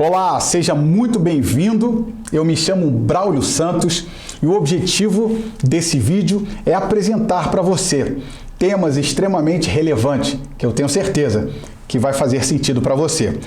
Olá, seja muito bem-vindo. Eu me chamo Braulio Santos e o objetivo desse vídeo é apresentar para você temas extremamente relevantes, que eu tenho certeza que vai fazer sentido para você.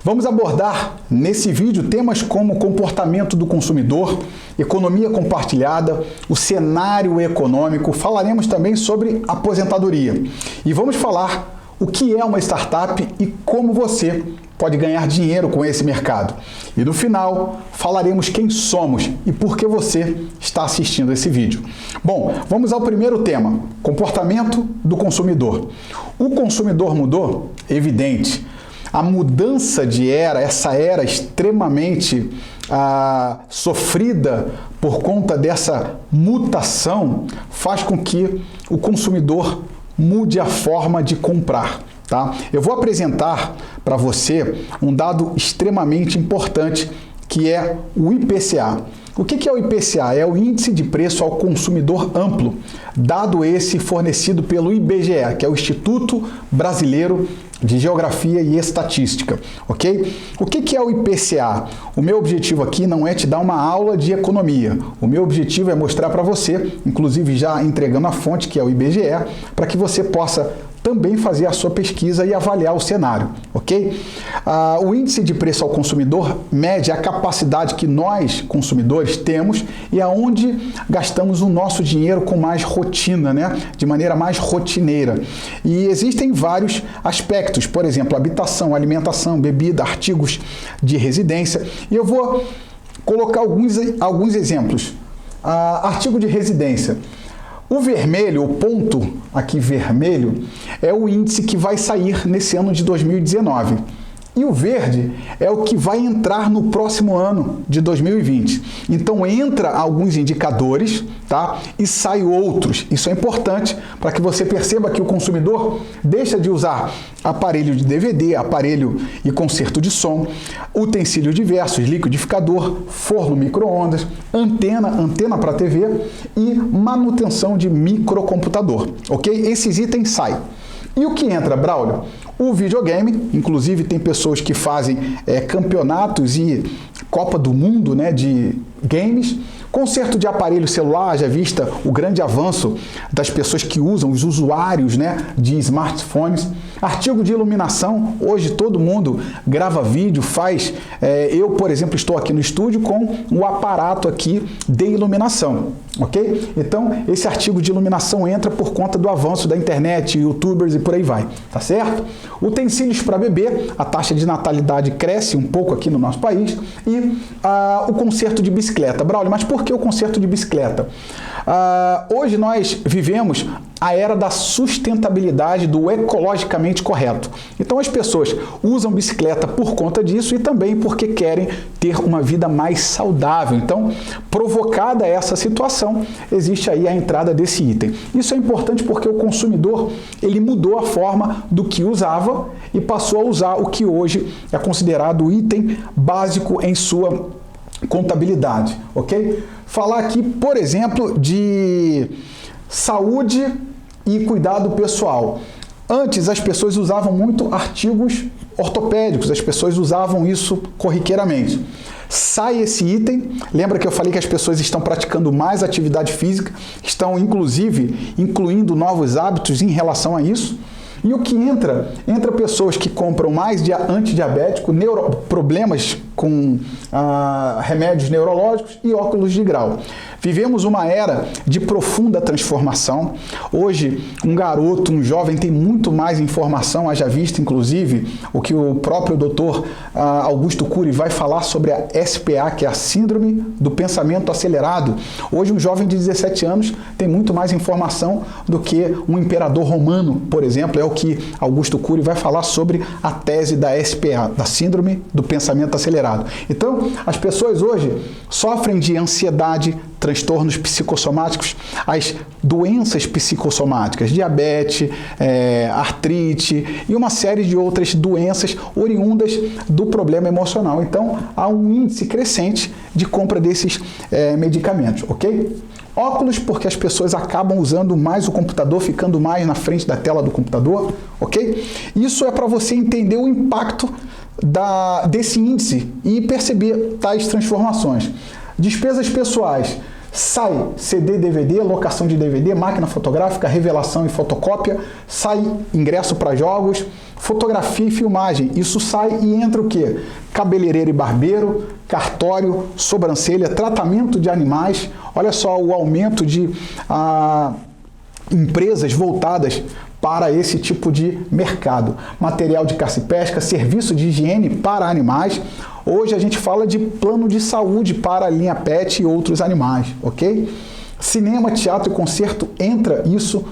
Vamos abordar nesse vídeo temas como comportamento do consumidor, economia compartilhada, o cenário econômico, falaremos também sobre aposentadoria e vamos falar o que é uma startup e como você pode ganhar dinheiro com esse mercado. E no final, falaremos quem somos e por que você está assistindo esse vídeo. Bom, vamos ao primeiro tema, comportamento do consumidor. O consumidor mudou? Evidente. A mudança de era, essa era extremamente sofrida por conta dessa mutação, faz com que o consumidor mude a forma de comprar. Tá? Eu vou apresentar para você um dado extremamente importante que é o IPCA. O que é o IPCA? É o Índice de Preço ao Consumidor Amplo, dado esse fornecido pelo IBGE, que é o Instituto Brasileiro de Geografia e Estatística, ok? O que é o IPCA? O meu objetivo aqui não é te dar uma aula de economia. O meu objetivo é mostrar para você, inclusive já entregando a fonte, que é o IBGE, para que você possa também fazer a sua pesquisa e avaliar o cenário, ok? O índice de preço ao consumidor mede a capacidade que nós, consumidores, temos e aonde gastamos o nosso dinheiro com mais rotina, né? De maneira mais rotineira. E existem vários aspectos, por exemplo, habitação, alimentação, bebida, artigos de residência. E eu vou colocar alguns exemplos. Artigo de residência. O vermelho, o ponto aqui vermelho, é o índice que vai sair nesse ano de 2019. E o verde é o que vai entrar no próximo ano de 2020. Então entra alguns indicadores, tá? E sai outros. Isso é importante para que você perceba que o consumidor deixa de usar aparelho de DVD, aparelho e conserto de som, utensílios diversos, liquidificador, forno micro-ondas, antena para TV e manutenção de microcomputador, ok? Esses itens saem. E o que entra, Braulio? O videogame, inclusive tem pessoas que fazem campeonatos e Copa do Mundo, né, de games. Conserto de aparelho celular, já vista o grande avanço das pessoas que usam, os usuários, né, de smartphones. Artigo de iluminação, hoje todo mundo grava vídeo, faz. Eu, por exemplo, estou aqui no estúdio com o aparato aqui de iluminação, ok? Então, esse artigo de iluminação entra por conta do avanço da internet, youtubers e por aí vai, tá certo? Utensílios para bebê, a taxa de natalidade cresce um pouco aqui no nosso país e o conserto de bicicleta. Braulio, mas por que o conserto de bicicleta? Hoje nós vivemos a era da sustentabilidade, do ecologicamente correto. Então as pessoas usam bicicleta por conta disso e também porque querem ter uma vida mais saudável. Então, provocada essa situação, existe aí a entrada desse item. Isso é importante porque o consumidor, ele mudou a forma do que usava e passou a usar o que hoje é considerado item básico em sua contabilidade, ok? Falar aqui, por exemplo, de saúde e cuidado pessoal. Antes as pessoas usavam muito artigos ortopédicos, as pessoas usavam isso corriqueiramente. Sai esse item, lembra que eu falei que as pessoas estão praticando mais atividade física, estão inclusive incluindo novos hábitos em relação a isso. E o que entra? Entra pessoas que compram mais de antidiabético, problemas com remédios neurológicos e óculos de grau. Vivemos uma era de profunda transformação. Hoje, um garoto, um jovem tem muito mais informação, haja vista, inclusive, o que o próprio doutor Augusto Cury vai falar sobre a SPA, que é a Síndrome do Pensamento Acelerado. Hoje, um jovem de 17 anos tem muito mais informação do que um imperador romano, por exemplo. É o que Augusto Cury vai falar sobre a tese da SPA, da Síndrome do Pensamento Acelerado. Então, as pessoas hoje sofrem de ansiedade, transtornos psicossomáticos, as doenças psicossomáticas, diabetes, artrite e uma série de outras doenças oriundas do problema emocional. Então, há um índice crescente de compra desses medicamentos, ok? Óculos, porque as pessoas acabam usando mais o computador, ficando mais na frente da tela do computador, ok? Isso é para você entender o impacto desse índice e perceber tais transformações. Despesas pessoais. Sai CD, DVD, locação de DVD, máquina fotográfica, revelação e fotocópia, sai ingresso para jogos, fotografia e filmagem. Isso sai e entra o quê? Cabeleireiro e barbeiro, cartório, sobrancelha, tratamento de animais. Olha só o aumento de empresas voltadas para esse tipo de mercado. Material de caça e pesca, serviço de higiene para animais. Hoje a gente fala de plano de saúde para a linha pet e outros animais, ok? Cinema, teatro e concerto, entra isso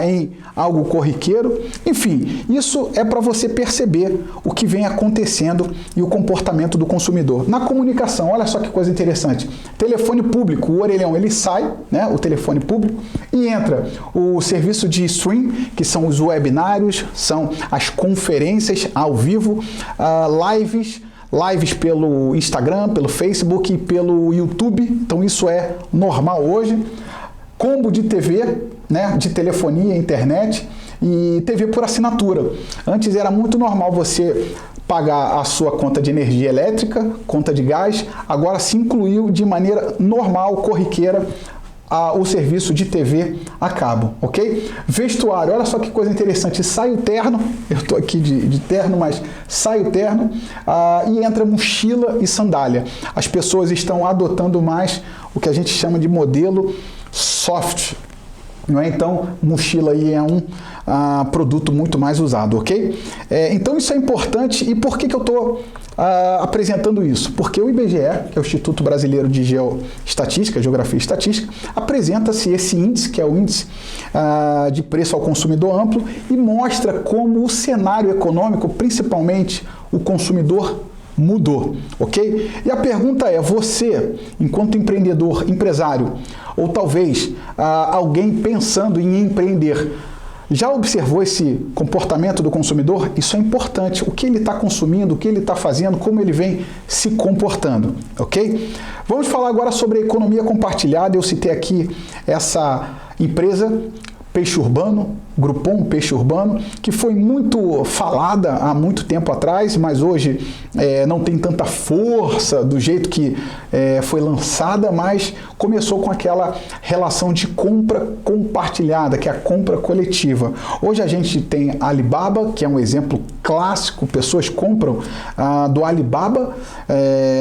em algo corriqueiro. Enfim, isso é para você perceber o que vem acontecendo e o comportamento do consumidor. Na comunicação, olha só que coisa interessante. Telefone público, o orelhão, ele sai, né, o telefone público, e entra o serviço de stream, que são os webinários, são as conferências ao vivo, lives pelo Instagram, pelo Facebook e pelo YouTube. Então isso é normal hoje. Combo de TV, né, de telefonia, internet e TV por assinatura. Antes era muito normal você pagar a sua conta de energia elétrica, conta de gás. Agora se incluiu de maneira normal, corriqueira, o serviço de TV a cabo, ok? Vestuário, olha só que coisa interessante, sai o terno, eu estou aqui de terno, mas sai o terno e entra mochila e sandália. As pessoas estão adotando mais o que a gente chama de modelo soft, não é? Então, mochila aí é um produto muito mais usado, ok? Então, isso é importante. E por que eu estou apresentando isso? Porque o IBGE, que é o Instituto Brasileiro de Geografia e Estatística, apresenta-se esse índice, que é o índice de preço ao consumidor amplo, e mostra como o cenário econômico, principalmente o consumidor, mudou, ok? E a pergunta é, você, enquanto empreendedor, empresário, ou talvez alguém pensando em empreender, já observou esse comportamento do consumidor? Isso é importante. O que ele está consumindo, o que ele está fazendo, como ele vem se comportando, ok? Vamos falar agora sobre a economia compartilhada. Eu citei aqui essa empresa, Peixe Urbano, Groupon Peixe Urbano, que foi muito falada há muito tempo atrás, mas hoje não tem tanta força do jeito que foi lançada, mas começou com aquela relação de compra compartilhada, que é a compra coletiva. Hoje a gente tem a Alibaba, que é um exemplo clássico, pessoas compram do Alibaba,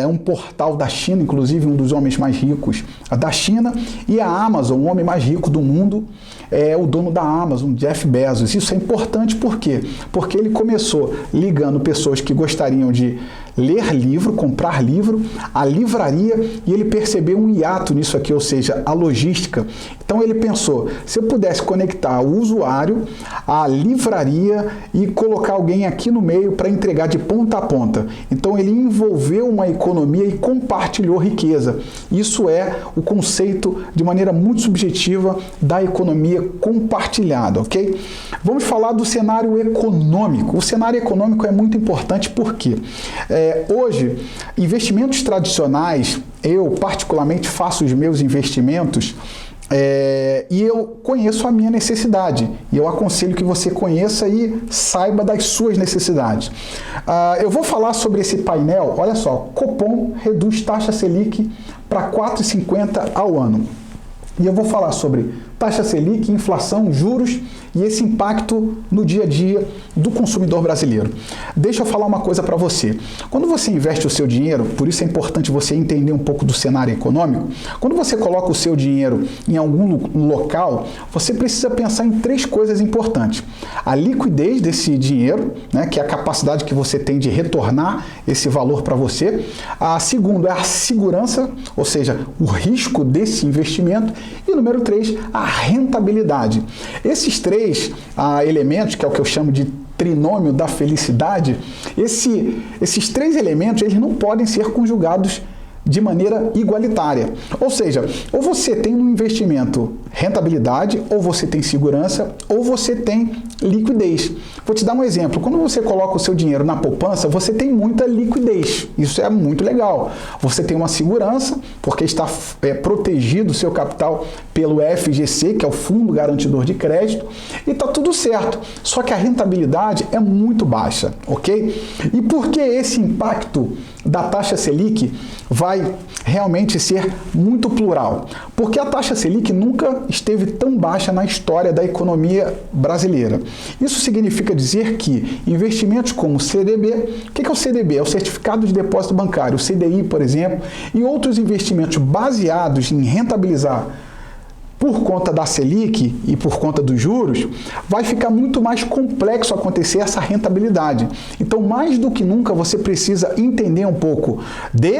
um portal da China, inclusive um dos homens mais ricos da China, e a Amazon, o homem mais rico do mundo, é o dono da Amazon, Jeff Bezos. Isso é importante por quê? Porque ele começou ligando pessoas que gostariam de ler livro, comprar livro, a livraria, e ele percebeu um hiato nisso aqui, ou seja, a logística. Então ele pensou, se eu pudesse conectar o usuário à livraria e colocar alguém aqui no meio para entregar de ponta a ponta. Então ele envolveu uma economia e compartilhou riqueza. Isso é o conceito, de maneira muito subjetiva, da economia compartilhada, ok? Vamos falar do cenário econômico. O cenário econômico é muito importante porque hoje, investimentos tradicionais, eu particularmente faço os meus investimentos e eu conheço a minha necessidade. E eu aconselho que você conheça e saiba das suas necessidades. Eu vou falar sobre esse painel. Olha só, Copom reduz taxa Selic para 4,50 ao ano. E eu vou falar sobre taxa Selic, inflação, juros e esse impacto no dia a dia do consumidor brasileiro. Deixa eu falar uma coisa para você. Quando você investe o seu dinheiro, por isso é importante você entender um pouco do cenário econômico, quando você coloca o seu dinheiro em algum local, você precisa pensar em três coisas importantes. A liquidez desse dinheiro, né, que é a capacidade que você tem de retornar esse valor para você. A segunda é a segurança, ou seja, o risco desse investimento. E número 3, a rentabilidade. Esses três elementos, que é o que eu chamo de trinômio da felicidade, esses três elementos eles não podem ser conjugados de maneira igualitária. Ou seja, ou você tem no investimento rentabilidade, ou você tem segurança, ou você tem liquidez. Vou te dar um exemplo. Quando você coloca o seu dinheiro na poupança, você tem muita liquidez. Isso é muito legal. Você tem uma segurança, porque está protegido o seu capital pelo FGC, que é o Fundo Garantidor de Crédito, e está tudo certo. Só que a rentabilidade é muito baixa, ok? E por que esse impacto da taxa Selic vai realmente ser muito plural? Porque a taxa Selic nunca esteve tão baixa na história da economia brasileira. Isso significa dizer que investimentos como o CDB, o que é o CDB? É o Certificado de Depósito Bancário, o CDI, por exemplo, e outros investimentos baseados em rentabilizar por conta da Selic e por conta dos juros, vai ficar muito mais complexo acontecer essa rentabilidade. Então, mais do que nunca, você precisa entender um pouco de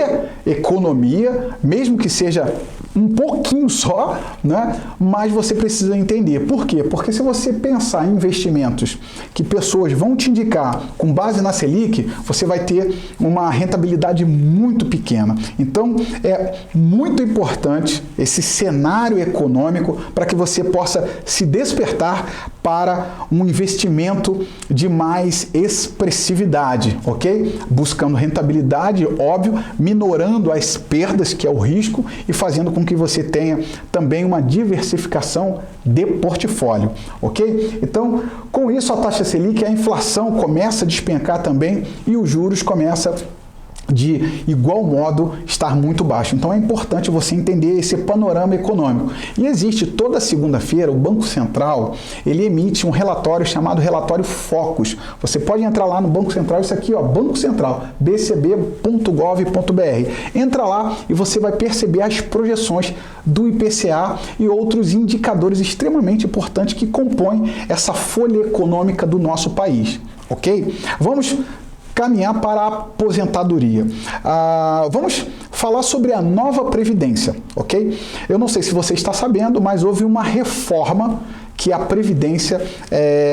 economia, mesmo que seja um pouquinho só, né? Mas você precisa entender. Por quê? Porque se você pensar em investimentos que pessoas vão te indicar com base na Selic, você vai ter uma rentabilidade muito pequena. Então, é muito importante esse cenário econômico para que você possa se despertar para um investimento de mais expressividade, ok? Buscando rentabilidade, óbvio, minorando as perdas, que é o risco, e fazendo com que você tenha também uma diversificação de portfólio, ok? Então, com isso, a taxa Selic, a inflação começa a despencar também e os juros começam de igual modo estar muito baixo. Então é importante você entender esse panorama econômico. E existe toda segunda-feira, o Banco Central, ele emite um relatório chamado relatório Focus. Você pode entrar lá no Banco Central, isso aqui, ó, Banco Central, bcb.gov.br. Entra lá e você vai perceber as projeções do IPCA e outros indicadores extremamente importantes que compõem essa folha econômica do nosso país, ok? Vamos caminhar para a aposentadoria. Vamos falar sobre a nova Previdência, ok? Eu não sei se você está sabendo, mas houve uma reforma que a Previdência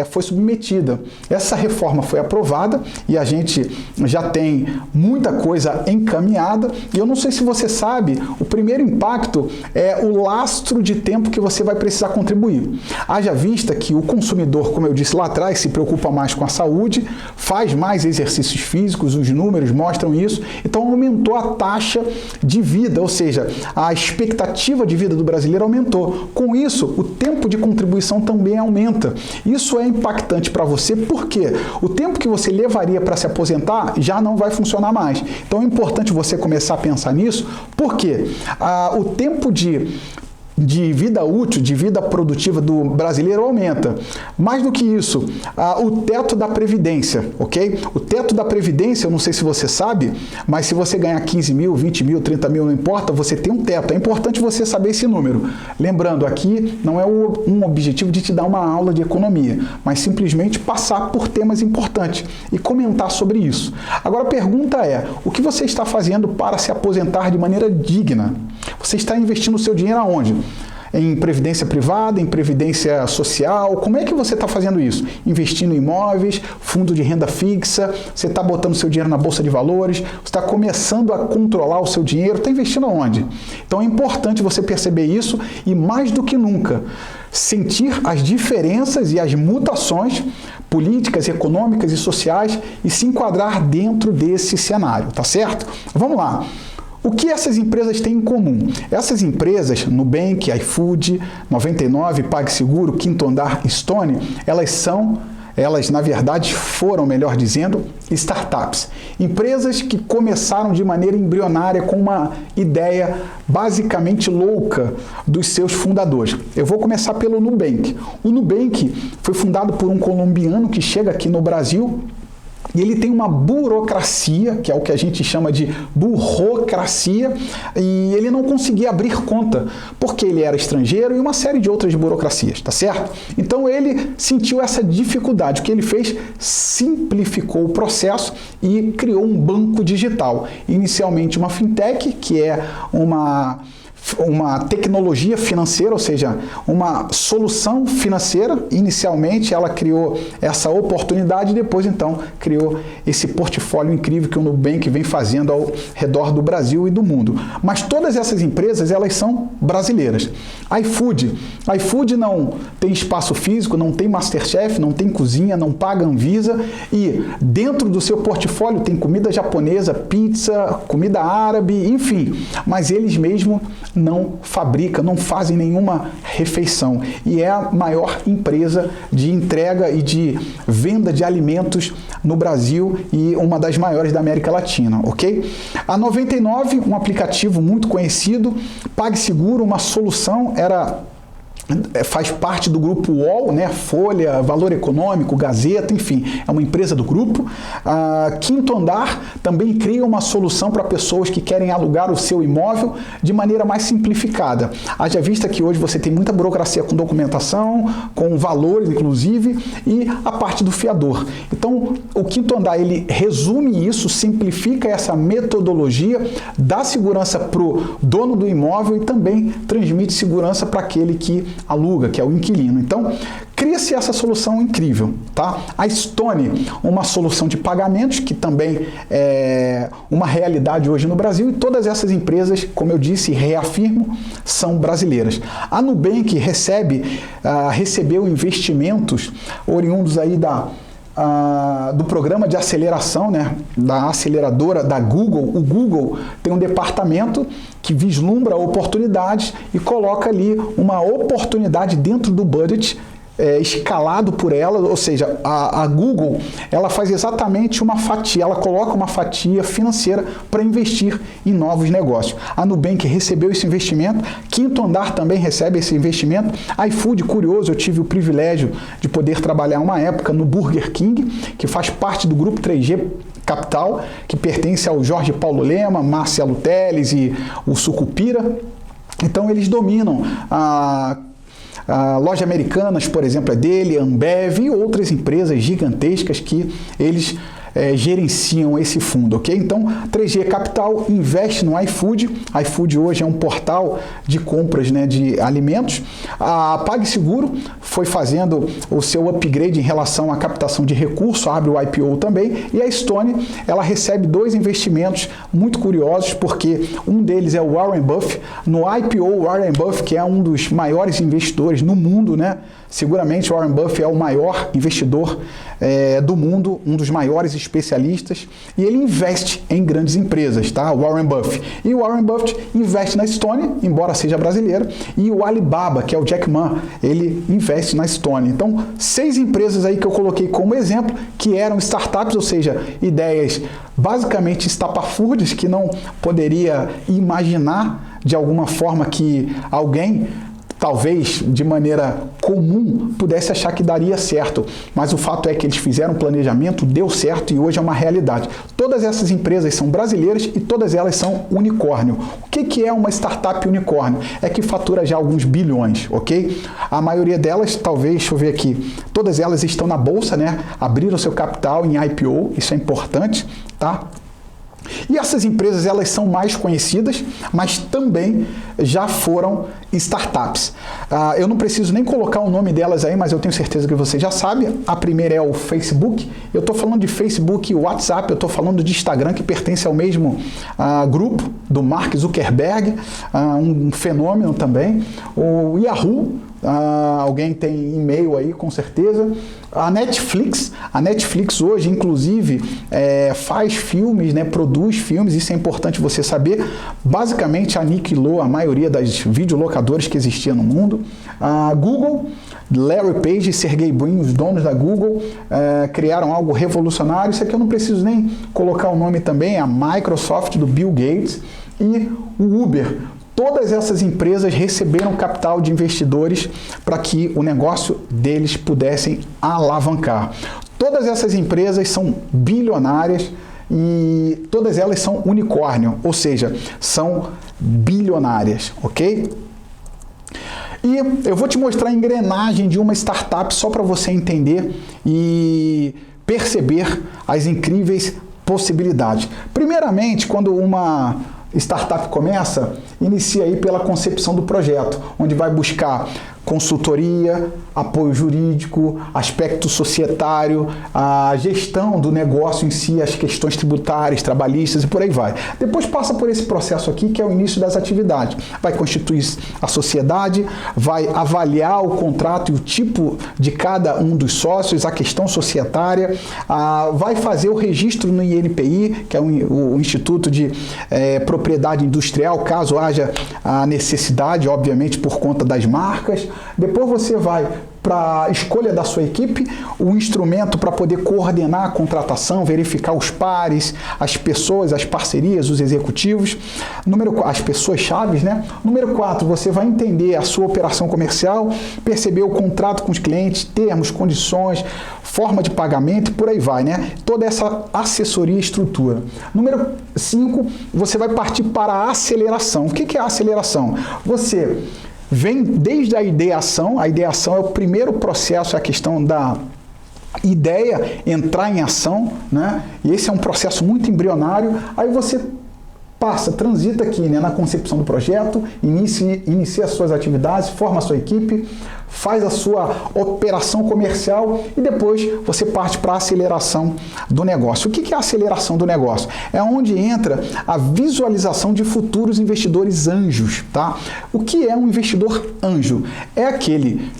foi submetida. Essa reforma foi aprovada e a gente já tem muita coisa encaminhada. E eu não sei se você sabe, o primeiro impacto é o lastro de tempo que você vai precisar contribuir. Haja vista que o consumidor, como eu disse lá atrás, se preocupa mais com a saúde, faz mais exercícios físicos, os números mostram isso, então aumentou a taxa de vida, ou seja, a expectativa de vida do brasileiro aumentou. Com isso, o tempo de contribuição também aumenta. Isso é impactante para você porque o tempo que você levaria para se aposentar já não vai funcionar mais. Então é importante você começar a pensar nisso, porque o tempo de vida útil, de vida produtiva do brasileiro aumenta. Mais do que isso, o teto da Previdência, ok? O teto da Previdência, eu não sei se você sabe, mas se você ganhar 15 mil, 20 mil, 30 mil, não importa, você tem um teto. É importante você saber esse número. Lembrando, aqui não é um objetivo de te dar uma aula de economia, mas simplesmente passar por temas importantes e comentar sobre isso. Agora a pergunta é, o que você está fazendo para se aposentar de maneira digna? Você está investindo o seu dinheiro aonde? Em previdência privada, em previdência social? Como é que você está fazendo isso? Investindo em imóveis, fundo de renda fixa, você está botando seu dinheiro na bolsa de valores, você está começando a controlar o seu dinheiro, está investindo aonde? Então é importante você perceber isso e, mais do que nunca, sentir as diferenças e as mutações políticas, econômicas e sociais e se enquadrar dentro desse cenário, tá certo? Vamos lá. O que essas empresas têm em comum? Essas empresas, Nubank, iFood, 99, PagSeguro, Quinto Andar, Stone, elas na verdade foram, melhor dizendo, startups. Empresas que começaram de maneira embrionária com uma ideia basicamente louca dos seus fundadores. Eu vou começar pelo Nubank. O Nubank foi fundado por um colombiano que chega aqui no Brasil. E ele tem uma burocracia, que é o que a gente chama de burocracia, e ele não conseguia abrir conta, porque ele era estrangeiro e uma série de outras burocracias, tá certo? Então ele sentiu essa dificuldade. O que ele fez? Simplificou o processo e criou um banco digital. Inicialmente uma fintech, que é uma uma tecnologia financeira, ou seja, uma solução financeira. Inicialmente ela criou essa oportunidade e depois então criou esse portfólio incrível que o Nubank vem fazendo ao redor do Brasil e do mundo. Mas todas essas empresas, elas são brasileiras. iFood não tem espaço físico, não tem Masterchef, não tem cozinha, não paga Anvisa e dentro do seu portfólio tem comida japonesa, pizza, comida árabe, enfim, mas eles mesmos não fabricam, não fazem nenhuma refeição e é a maior empresa de entrega e de venda de alimentos no Brasil e uma das maiores da América Latina, ok? A 99, um aplicativo muito conhecido, PagSeguro, uma solução, faz parte do grupo UOL, né? Folha, Valor Econômico, Gazeta, enfim, é uma empresa do grupo. Quinto Andar também cria uma solução para pessoas que querem alugar o seu imóvel de maneira mais simplificada. Haja vista que hoje você tem muita burocracia com documentação, com valores, inclusive, e a parte do fiador. Então, o Quinto Andar, ele resume isso, simplifica essa metodologia, dá segurança para o dono do imóvel e também transmite segurança para aquele que aluga, que é o inquilino. Então, cria-se essa solução incrível, tá? A Stone, uma solução de pagamentos que também é uma realidade hoje no Brasil e todas essas empresas, como eu disse e reafirmo, são brasileiras. A Nubank recebeu investimentos oriundos aí do programa de aceleração, né, da aceleradora da Google. O Google tem um departamento que vislumbra oportunidades e coloca ali uma oportunidade dentro do budget escalado por ela, ou seja, a Google, ela faz exatamente uma fatia, ela coloca uma fatia financeira para investir em novos negócios. A Nubank recebeu esse investimento, Quinto Andar também recebe esse investimento, iFood, curioso, eu tive o privilégio de poder trabalhar uma época no Burger King, que faz parte do grupo 3G Capital, que pertence ao Jorge Paulo Lema, Marcelo Teles e o Sucupira. Então eles dominam a Loja Americanas, por exemplo, é dele, Ambev e outras empresas gigantescas que eles gerenciam esse fundo, ok? Então, 3G Capital investe no iFood. iFood hoje é um portal de compras, né, de alimentos. A PagSeguro foi fazendo o seu upgrade em relação à captação de recursos, abre o IPO também. E a Stone, ela recebe 2 investimentos muito curiosos, porque um deles é o Warren Buffett. No IPO, Warren Buffett, que é um dos maiores investidores no mundo, né? Seguramente Warren Buffett é o maior investidor do mundo, um dos maiores especialistas, e ele investe em grandes empresas, tá? Warren Buffett. E o Warren Buffett investe na Stone, embora seja brasileiro, e o Alibaba, que é o Jack Ma, ele investe na Stone. Então, 6 empresas aí que eu coloquei como exemplo, que eram startups, ou seja, ideias basicamente estapafúrdias, que não poderia imaginar de alguma forma que alguém, talvez de maneira comum, pudesse achar que daria certo, mas o fato é que eles fizeram um planejamento, deu certo e hoje é uma realidade. Todas essas empresas são brasileiras e todas elas são unicórnio. O que é uma startup unicórnio? É que fatura já alguns bilhões, ok? A maioria delas, talvez, deixa eu ver aqui, todas elas estão na bolsa, né? Abriram seu capital em IPO, isso é importante, tá? E essas empresas, elas são mais conhecidas, mas também já foram startups. Eu não preciso nem colocar o nome delas aí, mas eu tenho certeza que você já sabe. A primeira é o Facebook. Eu estou falando de Facebook e WhatsApp, eu estou falando de Instagram, que pertence ao mesmo grupo do Mark Zuckerberg, um fenômeno também. O Yahoo, alguém tem e-mail aí, com certeza. A Netflix hoje, inclusive, faz filmes, né, produz filmes, isso é importante você saber. Basicamente, aniquilou a maioria das videolocadores que existiam no mundo. A Google, Larry Page e Sergey Brin, os donos da Google, criaram algo revolucionário. Isso aqui eu não preciso nem colocar o nome também, a Microsoft, do Bill Gates, e o Uber. Todas essas empresas receberam capital de investidores para que o negócio deles pudessem alavancar. Todas essas empresas são bilionárias e todas elas são unicórnio, ou seja, são bilionárias, ok? E eu vou te mostrar a engrenagem de uma startup só para você entender e perceber as incríveis possibilidades. Primeiramente, quando uma startup começa? Inicia aí pela concepção do projeto, onde vai buscar consultoria, apoio jurídico, aspecto societário, a gestão do negócio em si, as questões tributárias, trabalhistas e por aí vai. Depois passa por esse processo aqui, que é o início das atividades. Vai constituir a sociedade, vai avaliar o contrato e o tipo de cada um dos sócios, a questão societária, vai fazer o registro no INPI, que é o Instituto de Propriedade Industrial, caso haja a necessidade, obviamente, por conta das marcas. Depois você vai para a escolha da sua equipe, o instrumento para poder coordenar a contratação, verificar os pares, as pessoas, as parcerias, os executivos. As pessoas chaves, né? Número 4, você vai entender a sua operação comercial, perceber o contrato com os clientes, termos, condições, forma de pagamento e por aí vai, né? Toda essa assessoria e estrutura. Número 5, você vai partir para a aceleração. O que é a aceleração? Você vem desde a ideação é o primeiro processo, é a questão da ideia entrar em ação, né? E esse é um processo muito embrionário. Aí você transita aqui, né, na concepção do projeto, inicia as suas atividades, forma a sua equipe, faz a sua operação comercial e depois você parte para a aceleração do negócio. O que é a aceleração do negócio? É onde entra a visualização de futuros investidores anjos, tá? O que é um investidor anjo? É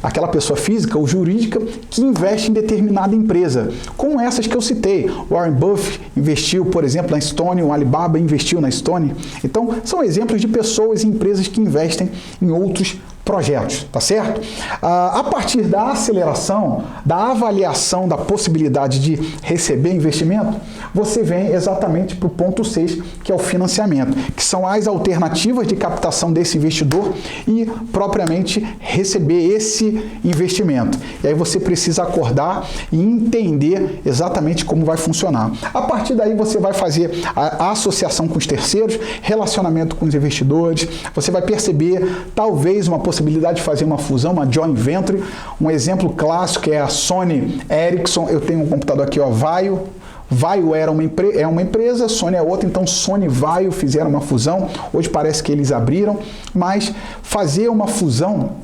aquela pessoa física ou jurídica que investe em determinada empresa, como essas que eu citei. Warren Buffett investiu, por exemplo, na Stone, o Alibaba investiu na Stone. Então, são exemplos de pessoas e empresas que investem em outros projetos, tá certo? A partir da aceleração, da avaliação da possibilidade de receber investimento, você vem exatamente para o ponto 6, que é o financiamento, que são as alternativas de captação desse investidor e propriamente receber esse investimento. E aí você precisa acordar e entender exatamente como vai funcionar. A partir daí você vai fazer a associação com os terceiros, relacionamento com os investidores, você vai perceber talvez uma possibilidade de fazer uma fusão, uma joint venture. Um exemplo clássico é a Sony Ericsson. Eu tenho um computador aqui, ó, Vaio. Vaio é uma empresa, Sony é outra, então Sony e Vaio fizeram uma fusão. Hoje parece que eles abriram, mas fazer uma fusão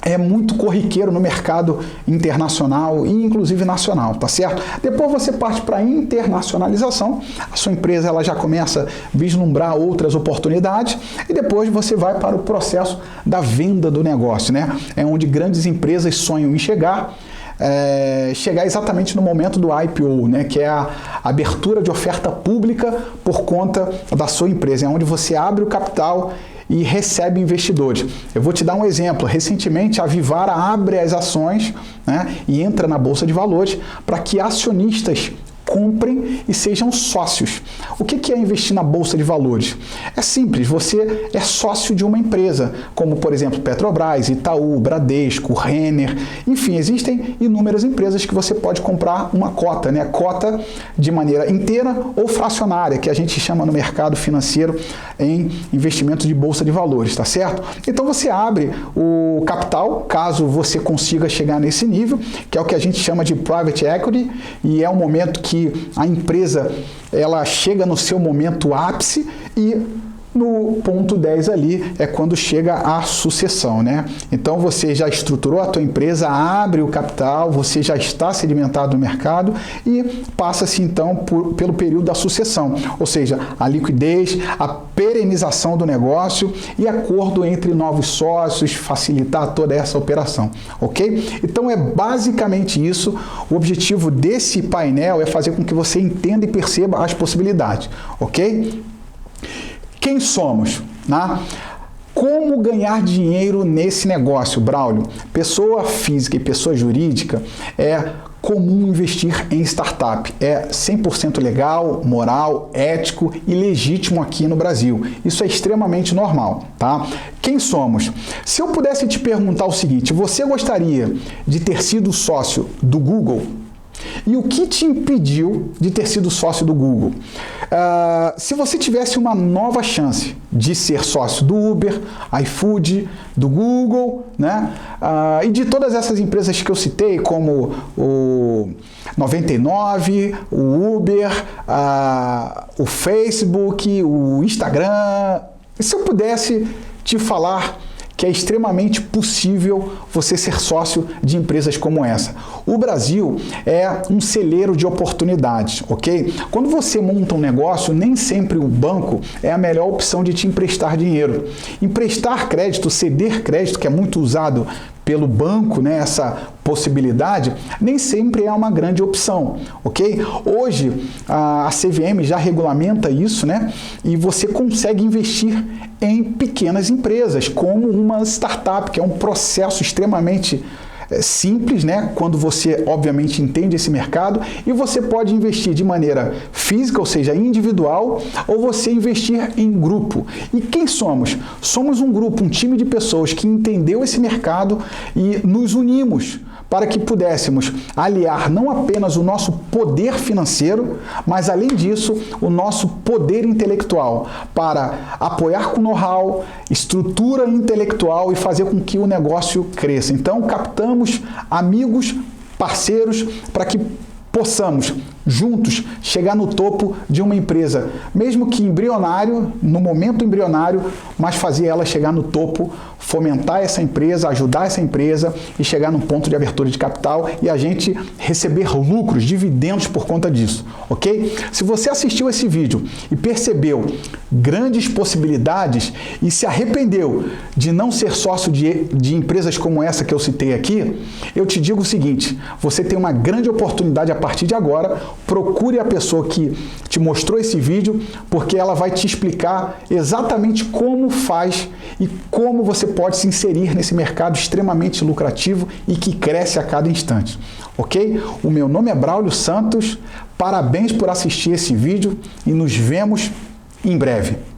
é muito corriqueiro no mercado internacional e inclusive nacional, tá certo? Depois você parte para a internacionalização, a sua empresa ela já começa a vislumbrar outras oportunidades e depois você vai para o processo da venda do negócio, né? É onde grandes empresas sonham em chegar exatamente no momento do IPO, né, que é a abertura de oferta pública por conta da sua empresa, é onde você abre o capital e recebe investidores. Eu vou te dar um exemplo. Recentemente, a Vivara abre as ações, né, e entra na Bolsa de Valores para que acionistas comprem e sejam sócios. O que é investir na Bolsa de Valores? É simples, você é sócio de uma empresa, como por exemplo Petrobras, Itaú, Bradesco, Renner, enfim, existem inúmeras empresas que você pode comprar uma cota, né? Cota de maneira inteira ou fracionária, que a gente chama no mercado financeiro em investimento de Bolsa de Valores, tá certo? Então você abre o capital, caso você consiga chegar nesse nível, que é o que a gente chama de Private Equity, e é um momento que a empresa ela chega no seu momento ápice e no ponto 10 ali é quando chega a sucessão, né? Então você já estruturou a tua empresa, abre o capital, você já está sedimentado no mercado e passa-se então pelo período da sucessão, ou seja, a liquidez, a perenização do negócio e acordo entre novos sócios, facilitar toda essa operação, ok? Então é basicamente isso. O objetivo desse painel é fazer com que você entenda e perceba as possibilidades, ok? Quem somos? Né? Como ganhar dinheiro nesse negócio, Braulio? Pessoa física e pessoa jurídica é comum investir em startup. É 100% legal, moral, ético e legítimo aqui no Brasil. Isso é extremamente normal, tá? Quem somos? Se eu pudesse te perguntar o seguinte, você gostaria de ter sido sócio do Google? E o que te impediu de ter sido sócio do Google? Se você tivesse uma nova chance de ser sócio do Uber, iFood, do Google, né? E de todas essas empresas que eu citei, como 99, o Uber, o Facebook, o Instagram. E se eu pudesse te falar que é extremamente possível você ser sócio de empresas como essa. O Brasil é um celeiro de oportunidades, ok? Quando você monta um negócio, nem sempre o banco é a melhor opção de te emprestar dinheiro. Emprestar crédito, ceder crédito, que é muito usado pelo banco, né, essa possibilidade, nem sempre é uma grande opção, ok? Hoje, a CVM já regulamenta isso, né? E você consegue investir em pequenas empresas, como uma startup, que é um processo extremamente simples, né? Quando você, obviamente, entende esse mercado, e você pode investir de maneira física, ou seja, individual, ou você investir em grupo. E quem somos? Somos um grupo, um time de pessoas que entendeu esse mercado e nos unimos para que pudéssemos aliar não apenas o nosso poder financeiro, mas, além disso, o nosso poder intelectual, para apoiar com know-how, estrutura intelectual e fazer com que o negócio cresça. Então, captamos amigos, parceiros, para que possamos, juntos, chegar no topo de uma empresa, mesmo que embrionário, no momento embrionário, mas fazer ela chegar no topo, fomentar essa empresa, ajudar essa empresa e chegar num ponto de abertura de capital e a gente receber lucros, dividendos por conta disso, ok? Se você assistiu esse vídeo e percebeu grandes possibilidades e se arrependeu de não ser sócio de empresas como essa que eu citei aqui, eu te digo o seguinte, você tem uma grande oportunidade a partir de agora. Procure a pessoa que te mostrou esse vídeo, porque ela vai te explicar exatamente como faz e como você pode se inserir nesse mercado extremamente lucrativo e que cresce a cada instante, ok? O meu nome é Braulio Santos, parabéns por assistir esse vídeo e nos vemos em breve.